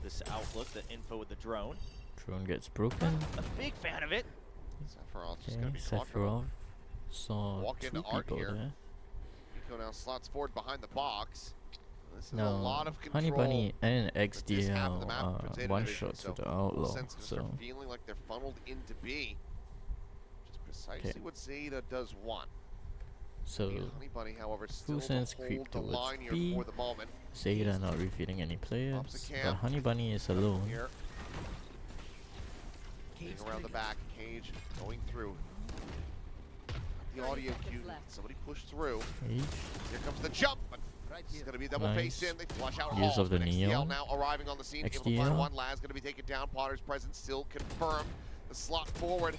this outlook, the info with the drone. Drone gets broken. A big fan of it. Sephiroth just Okay, going to be caught from Sephiroth saw Walk 2 into arc people here. there. Eco now slots forward behind the box. This is a No, lot of control. Honey Bunny and this half of the XDL map are for Zeta one Division, shot so to the Full outlaw, Sense gonna so start feeling like they're funneled into B. Which is precisely what Zeta does want. Honey Bunny, however, still to Sense hold creep the towards line here B. for the moment. Zeta not revealing any players, Pops a but camp. Honey Bunny is alone. Here. Getting around the back, Cage going through. The audio cue, somebody pushed through. Cage. Here comes the jump, but it's going to be double face Nice. in. They flush out Use Hall. of the XDL Neon. now arriving on the scene. Able to XDL. find one. Laz going to be taken down. Potter's presence still confirmed. The slot forward.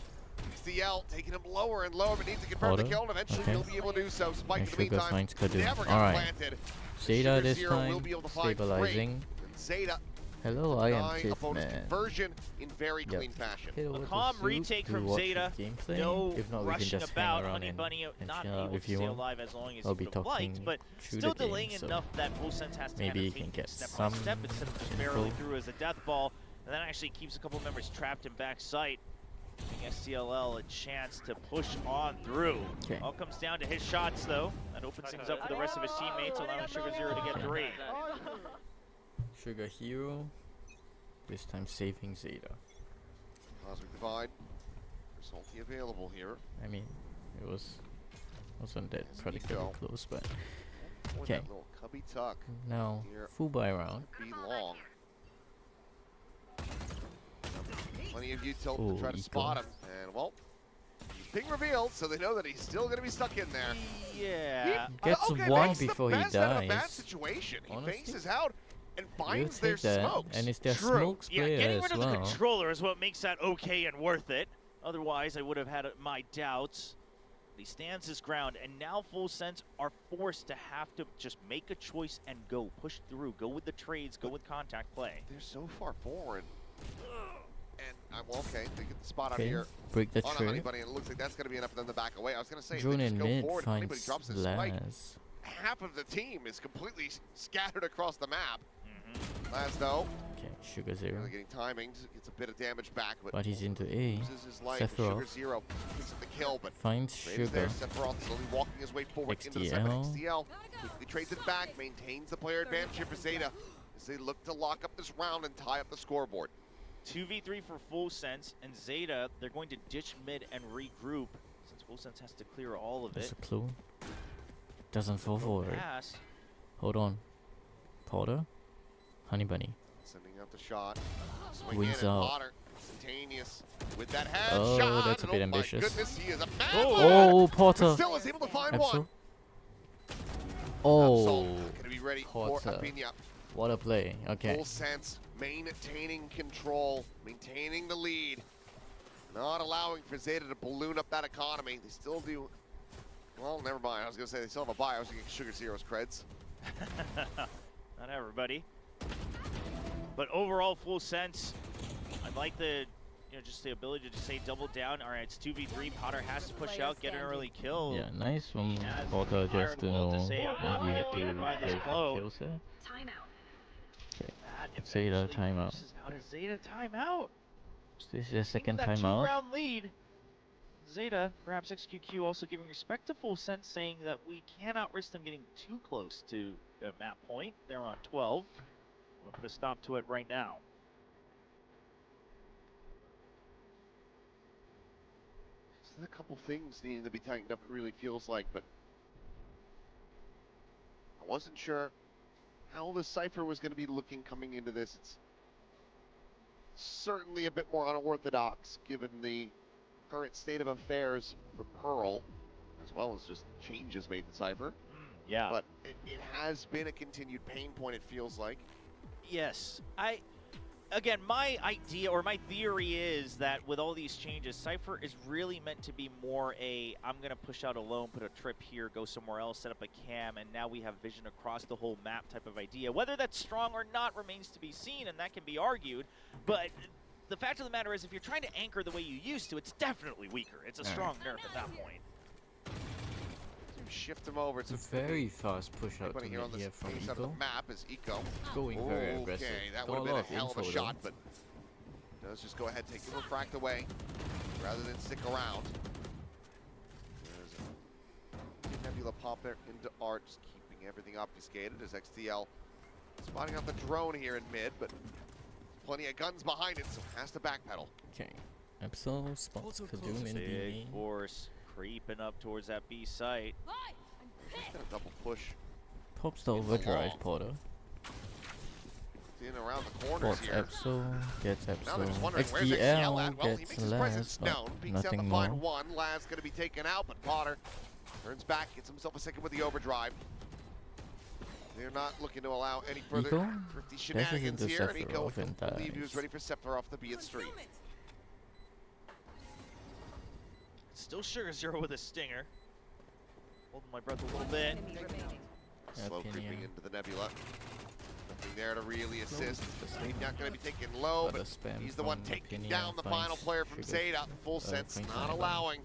XDL taking him lower and lower, but needs to confirm the Potter. kill, and eventually Okay. he'll be able to do so. Spike And in the Sugar meantime finds Kadu. never got Alright. planted. Zeta Sugar this Zero will time, be able to find stabilizing. Zeta Hello, I am denying a bonus Tiffman. conversion in very Yep. clean fashion. Head over A to calm Soup retake to from watch Zeta. his gameplay. No If not, we can rushing just about. hang around Honey and Bunny not chill out able if to you stay want. alive as long as I'll he be would have liked, talking but through still the game, delaying so enough that Full Sense has to maybe kind he of can take get step by some step instead of just info. barreling through as a death ball, and that actually keeps a couple members trapped in back sight, giving SCLL a chance to push on through. Okay. All comes down to his shots, though. That opens things up for the rest of his teammates, allowing Sugar Zero to get 3. Sugar Hero, this time saving Zeta. Cosmic Divide, salty available here. I mean, it wasn't that Yes, particularly Nico. close, but Boy, okay. that little cubby tuck Now Here. full buy round. be long. Plenty of util Ooh, to try to Eco. spot him, and well, Ping revealed, so they know that he's still going to be stuck in there. Yeah. Gets okay, one makes before the he best out of a bad dies. situation. He Honestly, faces out and You finds their take that, smokes. and it's their True. smokes Yeah, player getting as rid of the well. controller is what makes that okay and worth it. Otherwise, I would have had my doubts. But he stands his ground, and now Full Sense are forced to have to just make a choice and go. Push through. Go with the trades. Go with contact play. They're so far forward. And well, okay, they get the spot out Okay, here break the on a tree. Honey Bunny, and it looks like that's going to be enough for them to back away. I was going to say, if Drone they just in go mid forward, if anybody finds drops this spike, Laz. half of the team is completely scattered across the map. Mm-hmm. Laz, though, Okay, Sugar Zero. really getting timing, gets a bit of damage back, But he's into A. loses his life. Sugar Sephiroth Zero picks up the kill, but finds Raiders there. Sugar. Sephiroth slowly walking his way forward into the side, but XDL. XDL quickly trades it back, maintains the player advantage here for ZETA as they look to lock up this round and tie up the scoreboard. 2v3 for Full Sense, and ZETA, they're going to ditch mid and regroup, since Full Sense has to clear all of That's it. a clue. Doesn't fall forward. Pass. Hold on. Potter. Honey Bunny. Sending out the shot. Swing Wins in, and out. Potter, instantaneous with that Oh, headshot. that's a bit and ambitious. My goodness, he is a mad Oh, Potter. but still is able to find one. Absol. Oh, Going to be ready for Potter. Apinia. what a play. Okay. Full Sense, maintaining control, maintaining the lead, not allowing for ZETA to balloon up that economy. They still do. Well, never mind. I was going to say they still have a buy. I was going to get Sugar Zero's creds. Not everybody. But overall, Full Sense, I like the, just the ability to say double down. All right, it's 2v3. Potter has to push out, get an early kill. Yeah, nice from He has Potter just to iron will know to say, I'm not gonna get beaten by this flow. kills there. Timeout. Okay. That ZETA eventually timeout. forces out a ZETA timeout. This is the second Even that timeout. two-round lead. ZETA, perhaps XQQ, also giving respect to Full Sense, saying that we cannot risk them getting too close to the map point. They're on 12. We'll put a stop to it right now. There's a couple things needing to be tightened up, it really feels like, but I wasn't sure how the Cypher was going to be looking coming into this. It's certainly a bit more unorthodox given the current state of affairs for Pearl, as well as just changes made in Cypher. Yeah. But it has been a continued pain point, it feels like. Yes. Again, my idea or my theory is that with all these changes, Cypher is really meant to be more I'm going to push out alone, put a trip here, go somewhere else, set up a cam, and now we have vision across the whole map type of idea. Whether that's strong or not remains to be seen, and that can be argued. But the fact of the matter is, if you're trying to anchor the way you used to, it's definitely weaker. It's a strong nerf at that point. Shift him over. It's a Very fast push out to Everybody here on mid this here from face out of the Eco. map is Eco. Going very aggressive. Okay, that Got would a have been a lot hell of a info shot, though. but does just go ahead, take the refract away rather than stick around. There's a Nebula pop there into Art, just keeping everything obfuscated as XTL spotting out the drone here in mid, but plenty of guns behind it, so has to backpedal. Okay. Absol spots Kadoom in Big B. force creeping up towards that B site. Gonna double push Pops the It's overdrive, long. Potter. in around the corners Spots here. Absol, gets Now they're just Absol. wondering where's XTL at. XDL Well, he gets makes his presence Laz, known. but Peeks out to nothing find more. one. Laz going to be taken out, but Potter turns back, gets himself a second with the overdrive. They're not looking to allow any further Eco thrifty dashes shenanigans into here. And Eco, Sephiroth and I believe he was dies. ready for Sephiroth to be at street. Still Sugar Zero with a stinger. Holding my breath a little bit. Slow Opinion. creeping into the Nebula. Nothing there to really assist. He's not going to be taken low, But a but spam he's the one from taking Opinion down the final finds player from Sugar. ZETA. Full sense, finds not Honey Bunny. allowing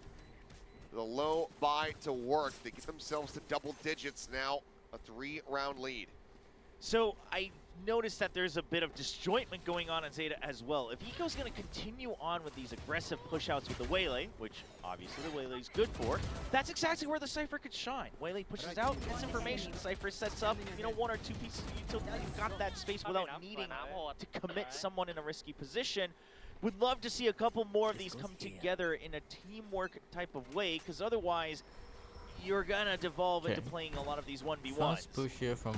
the low buy to work. They get themselves to double digits now, a 3-round lead. So I noticed that there's a bit of disjointment going on in ZETA as well. If Eco's going to continue on with these aggressive push-outs with the Waylay, which obviously the Waylay's good for, that's exactly where the Cypher could shine. Waylay pushes out, gets information, Cypher sets up, one or two pieces of utility. Now you've got that space without needing to commit someone in a risky position. Would love to see a couple more of these come together in a teamwork type of way, because otherwise, you're gonna devolve into Okay. playing a lot of these 1v1s. Fast push here from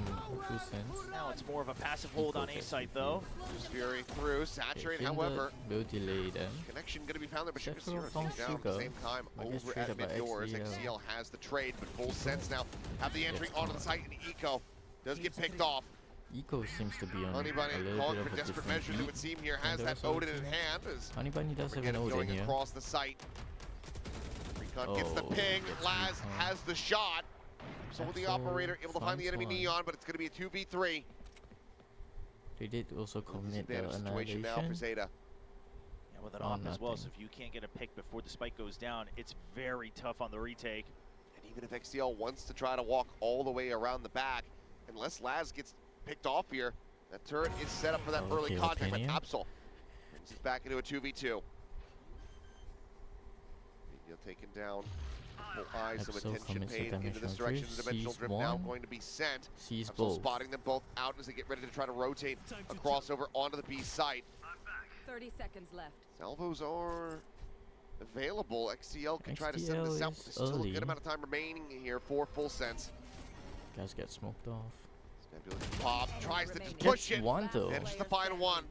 Full Sense. Now it's more of a passive hold on A site though. Just Fury through, saturate, Okay, however, will delay them. connection going to be found there, but Several Zero from taken down at the Sugo. same time I guess over traded at by mid doors. XCL. XCL has the trade, but Full Sense now have the entry Yes, onto come the site, and Eco does get picked off. Eco seems to be on Honey Bunny a little calling bit for of a desperate different measures, it beat. would seem here, has And that there's Odin in also- hand. As Honey Bunny does have Again, an Odin going here. across the site. Recon gets the Oh, ping, gets Laz Recon. has the shot. So with the Axel operator able to find the enemy finds one. Neon, but it's going to be a 2v3. They did also commit the Disadvantage situation now for annihilation. ZETA. Yeah, with an Oh, op as well, so nothing. if you can't get a pick before the spike goes down, it's very tough on the retake. And even if XCL wants to try to walk all the way around the back, unless Laz gets picked off here, that turret is set up for that early Okay, contact, but Opinion. Absol brings it back into a 2v2. Media taken down. Full eyes, some Absol attention commits a paid into dimensional this direction. drift, The dimensional sees drift now one. going to be sent. Sees Absol both. spotting them both out as they get ready to try to rotate across over onto the B site. 30 seconds left. Salvos are available. XCL can try to send XCL this out, is but there's still a early. good amount of time remaining here for Full Sense. Guys get smoked off. Nebula pop, tries to just Remaining. push Gets it. one though. And just the final one.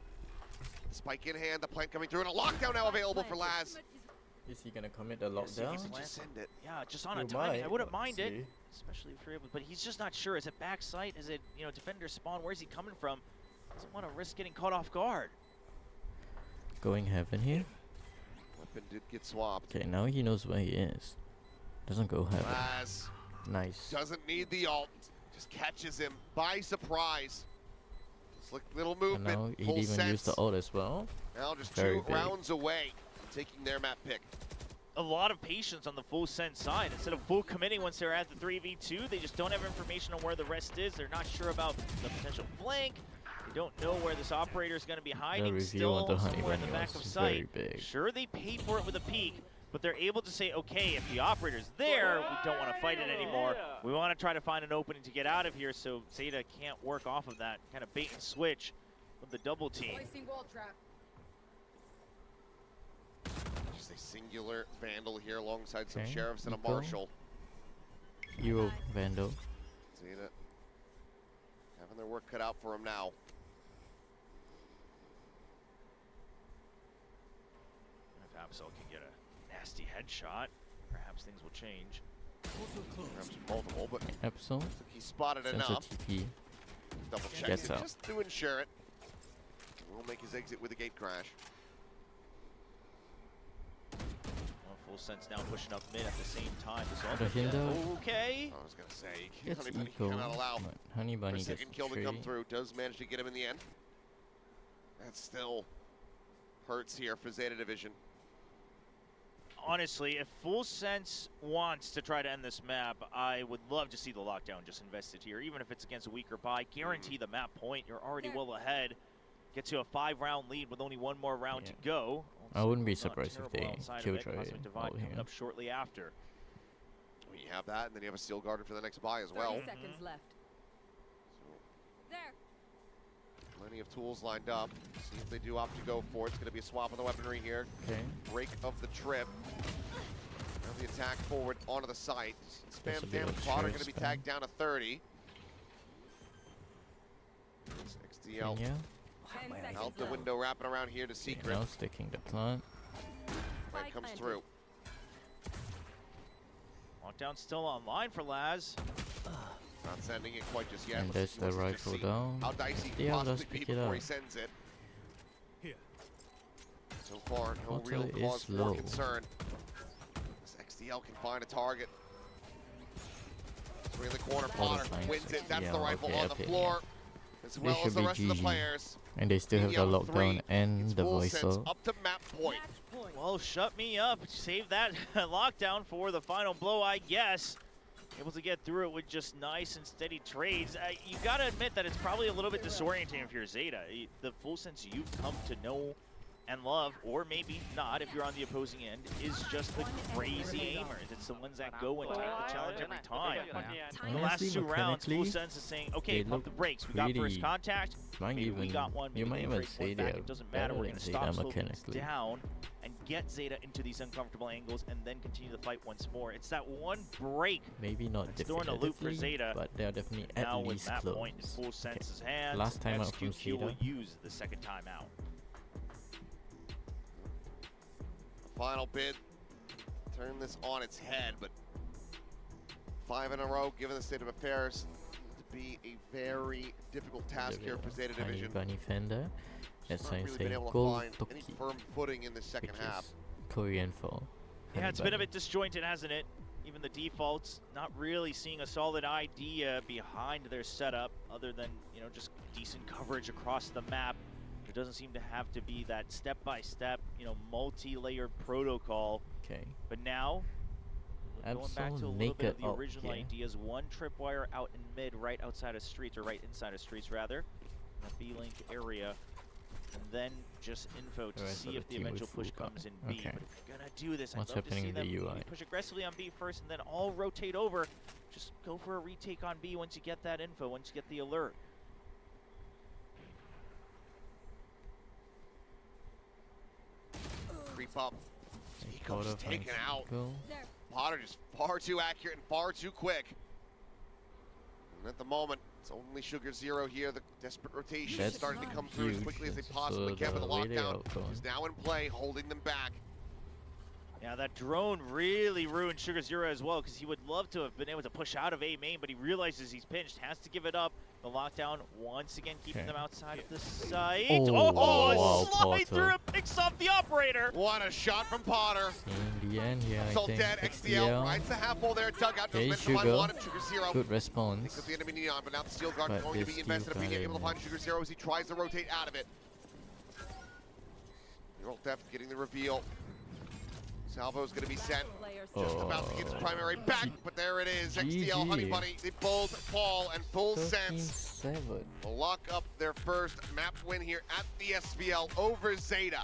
Spike in hand, the plant coming through, and a lockdown now available for Laz. Is he gonna commit the Yes, he lockdown? can Just send it. Yeah, just on a You timing. I might, wouldn't but mind it, see. especially if you're able. But he's just not sure. Is it backside? Is it defender spawn? Where's he coming from? Doesn't want to risk getting caught off guard. Going heaven here. Weapon did get swapped. Okay, now he knows where he is. Doesn't go heaven. Laz Nice. doesn't need the ult, just catches him by surprise. Slick little And movement, now he Full even Sense. used the ult as well. Now just Very two big. rounds away from taking their map pick. A lot of patience on the Full Sense side. Instead of full committing once they're at the 3v2, they just don't have information on where the rest is. They're not sure about the potential flank. They don't know where this operator is going to be hiding. review Still on the Honey somewhere in the Bunny back was of very sight. big. Sure, they paid for it with a peek, but they're able to say, okay, if the operator's there, we don't want to fight it anymore. We want to try to find an opening to get out of here, so ZETA can't work off of that kind of bait and switch with the double team. Placing wall trap. Just a singular Vandal here alongside some Okay, Sheriffs and a Eco. Marshal. Euro Vandal. ZETA having their work cut out for him now. If Absol can get a nasty headshot, perhaps things will change. Perhaps multiple, but Absol. he spotted Sends a enough. TP. Double checks Gets it out. just to ensure it. Will make his exit with a gate crash. Well, Full Sense now pushing up mid at the same time. The Hindo Okay. I was gonna say, gets Honey Bunny eco. cannot allow But Honey for Bunny a gets second the kill to come trade. through. Does manage to get him in the end. That still hurts here for ZETA Division. Honestly, if Full Sense wants to try to end this map, I would love to see the lockdown just invested here. Even if it's against a weaker buy, guarantee the map point. You're already well ahead. Get to a 5-round lead with only one more round to go. I wouldn't be Not surprised if terrible they outside kill of it. try Cosmic Divide out coming here. up shortly after. We have that, and then you have a Steel Guardian for the next buy as 30 well. seconds left. So There. plenty of tools lined up. See if they do opt to go for it. It's going to be a swap of the weaponry here. Okay. Break of the trip. Now the attack forward onto the site. Spam This'll be damage like Potter sheriff going to be spam. tagged down to 30. It's XDL. Kenya. 10 seconds Out the left. window, wrapping around here to Okay, Secret. now sticking the plant. That Spike comes planted. through. Lockdown still online for Laz. Not sending it quite just yet. And Let's there's the just rifle see down. how dicey he Yeah, can let's possibly be pick it before he up. sends it. Here. So far, no Water real is cause for low. concern. This XDL can find a target. Three in the corner, Potter finds wins it. That's XDL, the rifle okay, on the okay, floor, as well as should the be rest of the GG. players. And they still have the Kenya, lockdown 3. and It's the Full Sense visor. up to map point. Match point. Well, shut me up. Save that lockdown for the final blow, I guess. Able to get through it with just nice and steady trades. You gotta admit that it's probably a little bit disorienting if you're ZETA. The Full Sense you've come to know and love, or maybe not if you're on the opposing end, is just the crazy aimers. It's the ones that go and take the challenge every time. In the last Honestly, 2 rounds, Full mechanically, Sense is saying, okay, they pump the look brakes. We got first pretty- contact. Might Maybe we even, got one. you Maybe might they even break one say back. they're It doesn't matter. better We're than gonna stop ZETA slow things mechanically. down and get Zeta into these uncomfortable angles and then continue the fight once more. It's that one break Maybe not that's throwing a loop for definitively, Zeta. but they are definitely And at now with least that close. point in full sense's hands, Last time out from XQQ will ZETA. use the second time out. Final bid. Turn this on its head, but 5 in a row, given the state of affairs, to be a very difficult task here for Zeta Division. Bunny Fender. That's Not why I really say been able to Gold find any Toki, firm footing in the second which half. is Korean for Yeah, it's been a Honey bit disjointed, hasn't it? Even the defaults, not really seeing a solid idea behind their setup, other than, you know, just decent coverage across the map. There doesn't seem to have to be that step-by-step, you know, multi-layered protocol. Bunny. Okay. But now, going back to a Absol little bit of the naked original up here. ideas, one tripwire out in mid, right outside of streets, or right inside of streets rather, in the B-link area, and then just info to The rest see of if the the team eventual with push full comes in cover. B. Okay. But if you're gonna do this, What's I'd love to happening see in them the UI? maybe push aggressively on B first, and then all rotate over. Just go for a retake on B once you get that info, once you get the alert. Creep up. Eco Quarter just taken finds out. Eco. There. Potter just far too accurate and far too quick. And at the moment, it's only Sugar Zero here. The desperate rotation is That's starting to come through as huge. quickly as they So possibly can. But the the way they lockdown outgoing. is now in play, holding them back. Yeah, that drone really ruined Sugar Zero as well, because he would love to have been able to push out of A main, but he realizes he's pinched, has to give it up. The lockdown once again keeping Okay. them outside of the site. Oh, Oh, wow, a slide Potter. through and picks off the operator. What a shot from Potter. In the end here, I Assault think dead, XDL rides the half wall there. Dugout doesn't Okay, mention to find Sugar. one, and Sugar Zero good response. picks up the enemy neon, but now the steel guard But going to they be invested still in being got able to him. find Sugar Zero as he tries to rotate out of it. Neural Theft getting the reveal. Salvo's going to be sent. Player Just about to get his primary back, but there it is. XDL, GG. Honey Bunny, they both fall and full sense 13-7. will lock up their first map win here at the SPL over Zeta.